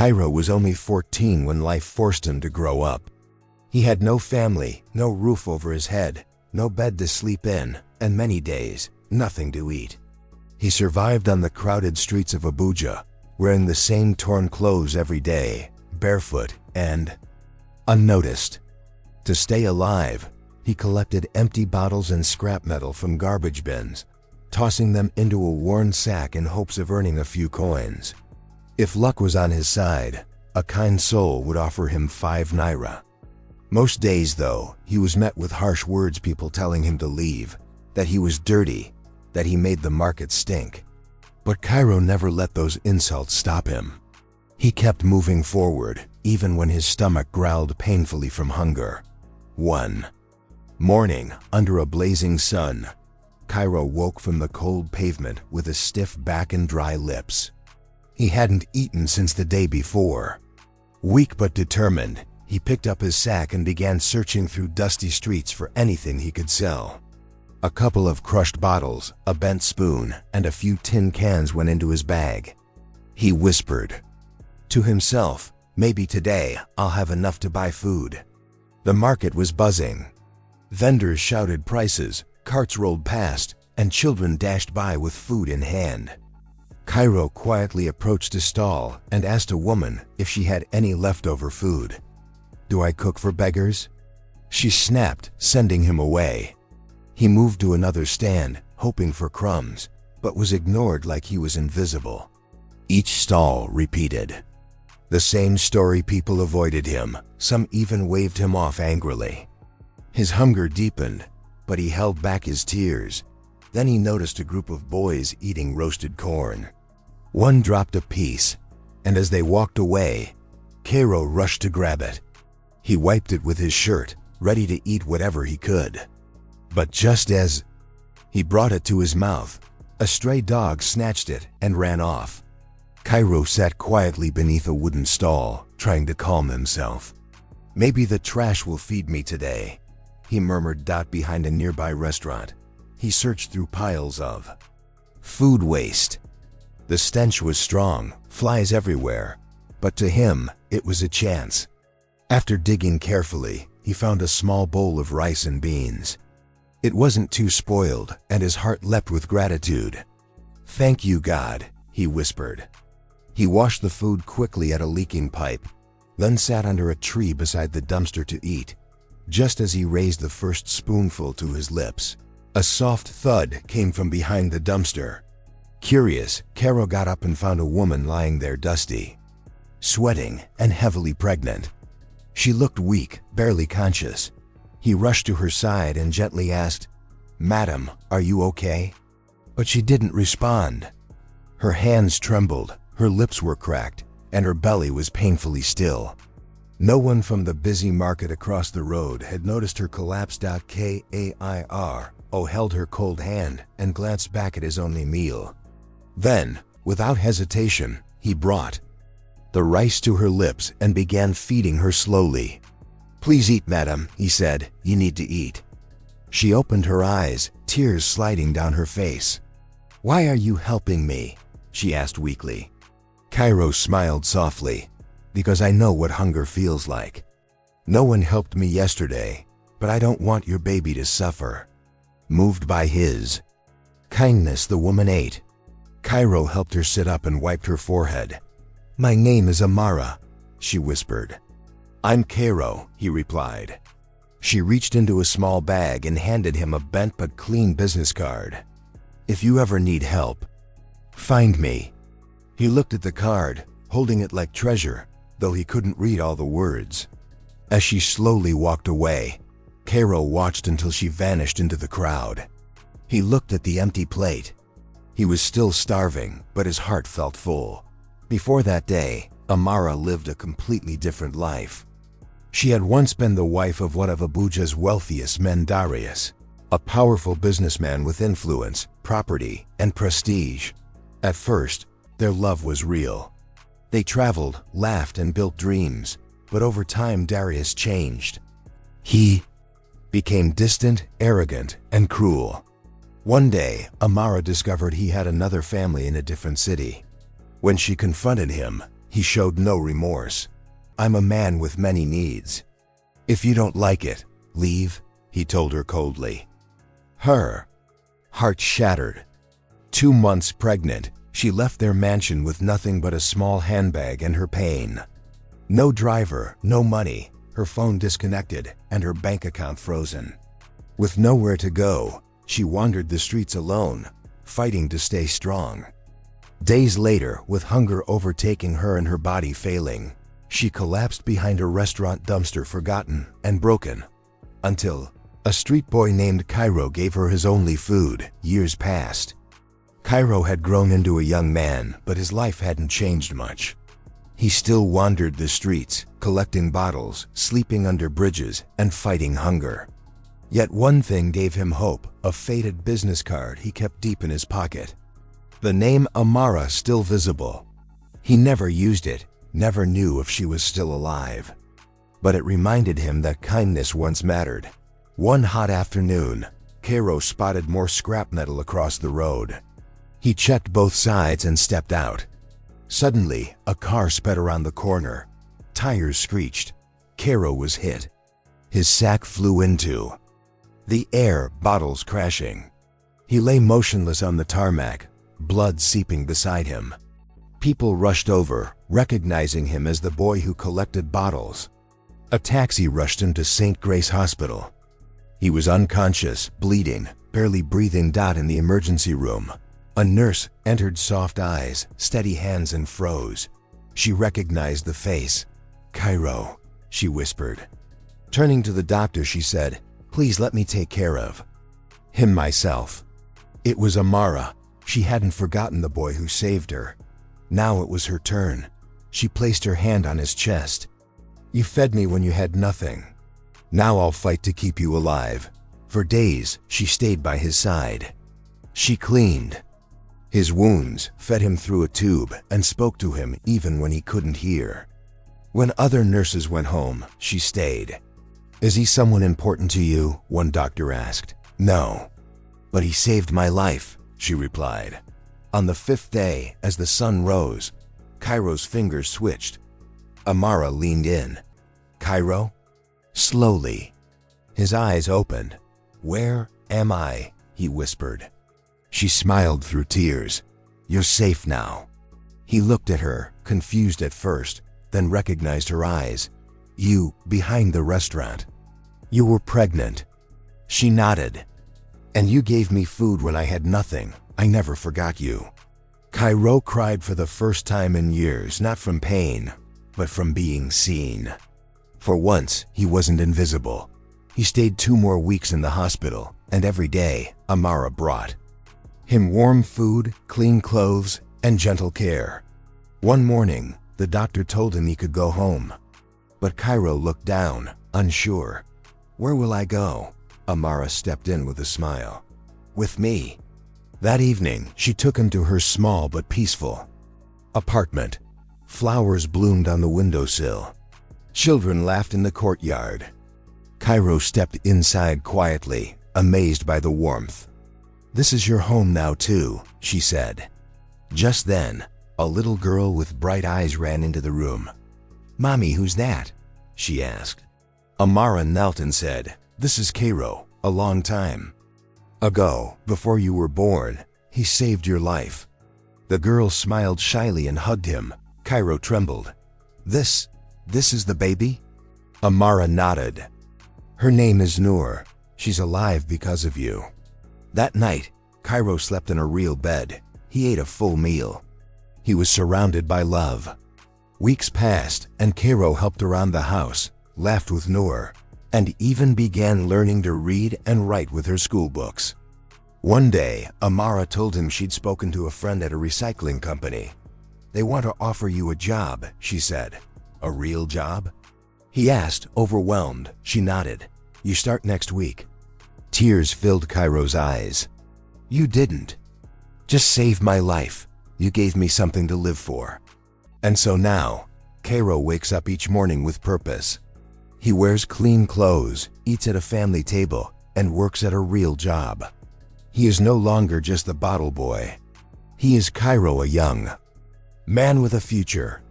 Cairo was only 14 when life forced him to grow up. He had no family, no roof over his head, no bed to sleep in, and many days, nothing to eat. He survived on the crowded streets of Abuja, wearing the same torn clothes every day, barefoot and unnoticed. To stay alive, he collected empty bottles and scrap metal from garbage bins, tossing them into a worn sack in hopes of earning a few coins. If luck was on his side, a kind soul would offer him 5 naira. Most days, though, he was met with harsh words, people telling him to leave, that he was dirty, that he made the market stink. But Cairo never let those insults stop him. He kept moving forward, even when his stomach growled painfully from hunger. One morning, under a blazing sun, Cairo woke from the cold pavement with a stiff back and dry lips. He hadn't eaten since the day before. Weak but determined, he picked up his sack and began searching through dusty streets for anything he could sell. A couple of crushed bottles, a bent spoon, and a few tin cans went into his bag. He whispered to himself, "Maybe today I'll have enough to buy food." The market was buzzing. Vendors shouted prices, carts rolled past, and children dashed by with food in hand. Cairo quietly approached a stall and asked a woman if she had any leftover food. "Do I cook for beggars?" She snapped, sending him away. He moved to another stand, hoping for crumbs, but was ignored like he was invisible. Each stall repeated the same story. People avoided him, some even waved him off angrily. His hunger deepened, but he held back his tears. Then he noticed a group of boys eating roasted corn. One dropped a piece, and as they walked away, Cairo rushed to grab it. He wiped it with his shirt, ready to eat whatever he could. But just as he brought it to his mouth, a stray dog snatched it and ran off. Cairo sat quietly beneath a wooden stall, trying to calm himself. "Maybe the trash will feed me today," he murmured behind a nearby restaurant. He searched through piles of food waste. The stench was strong, flies everywhere, but to him, it was a chance. After digging carefully, he found a small bowl of rice and beans. It wasn't too spoiled, and his heart leapt with gratitude. "Thank you, God," he whispered. He washed the food quickly at a leaking pipe, then sat under a tree beside the dumpster to eat. Just as he raised the first spoonful to his lips, a soft thud came from behind the dumpster. Curious, Cairo got up and found a woman lying there, dusty, sweating, and heavily pregnant. She looked weak, barely conscious. He rushed to her side and gently asked, "Madam, are you okay?" But she didn't respond. Her hands trembled, her lips were cracked, and her belly was painfully still. No one from the busy market across the road had noticed her collapse. Cairo held her cold hand and glanced back at his only meal. Then, without hesitation, he brought the rice to her lips and began feeding her slowly. "Please eat, madam," he said. "You need to eat." She opened her eyes, tears sliding down her face. "Why are you helping me?" she asked weakly. Cairo smiled softly. "Because I know what hunger feels like. No one helped me yesterday, but I don't want your baby to suffer." Moved by his kindness, the woman ate. Cairo helped her sit up and wiped her forehead. "My name is Amara," she whispered. "I'm Cairo," he replied. She reached into a small bag and handed him a bent but clean business card. "If you ever need help, find me." He looked at the card, holding it like treasure, though he couldn't read all the words. As she slowly walked away, Cairo watched until she vanished into the crowd. He looked at the empty plate. He was still starving, but his heart felt full. Before that day, Amara lived a completely different life. She had once been the wife of one of Abuja's wealthiest men, Darius, a powerful businessman with influence, property, and prestige. At first, their love was real. They traveled, laughed, and built dreams, but over time Darius changed. He became distant, arrogant, and cruel. One day, Amara discovered he had another family in a different city. When she confronted him, He showed no remorse. "I'm a man with many needs. If you don't like it, leave," he told her coldly. Her heart shattered. 2 months pregnant, she left their mansion with nothing but a small handbag and her pain. No driver, no money, her phone disconnected, and her bank account frozen. With nowhere to go, she wandered the streets alone, fighting to stay strong. Days later, with hunger overtaking her and her body failing, she collapsed behind a restaurant dumpster, forgotten and broken, until a street boy named Cairo gave her his only food. Years passed. Cairo had grown into a young man, but his life hadn't changed much. He still wandered the streets, collecting bottles, sleeping under bridges, and fighting hunger. Yet one thing gave him hope: a faded business card he kept deep in his pocket. The name Amara still visible. He never used it, never knew if she was still alive. But it reminded him that kindness once mattered. One hot afternoon, Cairo spotted more scrap metal across the road. He checked both sides and stepped out. Suddenly, a car sped around the corner. Tires screeched. Cairo was hit. His sack flew into the air, bottles crashing. He lay motionless on the tarmac, blood seeping beside him. People rushed over, recognizing him as the boy who collected bottles. A taxi rushed him to St. Grace Hospital. He was unconscious, bleeding, barely breathing. In the emergency room, a nurse entered, soft eyes, steady hands, and froze. She recognized the face. "Cairo," she whispered. Turning to the doctor, she said, "Please let me take care of him myself." It was Amara. She hadn't forgotten the boy who saved her. Now it was her turn. She placed her hand on his chest. "You fed me when you had nothing. Now I'll fight to keep you alive." For days, she stayed by his side. She cleaned his wounds, fed him through a tube, and spoke to him even when he couldn't hear. When other nurses went home, she stayed. "Is he someone important to you?" one doctor asked. "No. But he saved my life," she replied. On the 5th day, as the sun rose, Cairo's fingers switched. Amara leaned in. "Cairo?" Slowly. His eyes opened. "Where am I?" he whispered. She smiled through tears. "You're safe now." He looked at her, confused at first, then recognized her eyes. "You, behind the restaurant. You were pregnant." She nodded. "And you gave me food when I had nothing. I never forgot you." Cairo cried for the first time in years, not from pain, but from being seen. For once, he wasn't invisible. He stayed 2 more weeks in the hospital, and every day, Amara brought him warm food, clean clothes, and gentle care. One morning, the doctor told him he could go home. But Cairo looked down, unsure. "Where will I go?" Amara stepped in with a smile. "With me." That evening, she took him to her small but peaceful apartment. Flowers bloomed on the windowsill. Children laughed in the courtyard. Cairo stepped inside quietly, amazed by the warmth. "This is your home now too," she said. Just then, a little girl with bright eyes ran into the room. "Mommy, who's that?" she asked. Amara knelt and said, "This is Cairo. A long time ago, before you were born, he saved your life." The girl smiled shyly and hugged him. Cairo trembled. This is the baby?" Amara nodded. "Her name is Noor. She's alive because of you." That night, Cairo slept in a real bed. He ate a full meal. He was surrounded by love. Weeks passed, and Cairo helped around the house, laughed with Noor, and even began learning to read and write with her school books. One day, Amara told him she'd spoken to a friend at a recycling company. "They want to offer you a job," she said. "A real job?" he asked, overwhelmed. She nodded. "You start next week." Tears filled Cairo's eyes. "You didn't just save my life. You gave me something to live for." And so now, Cairo wakes up each morning with purpose. He wears clean clothes, eats at a family table, and works at a real job. He is no longer just the bottle boy. He is Cairo, a young man with a future,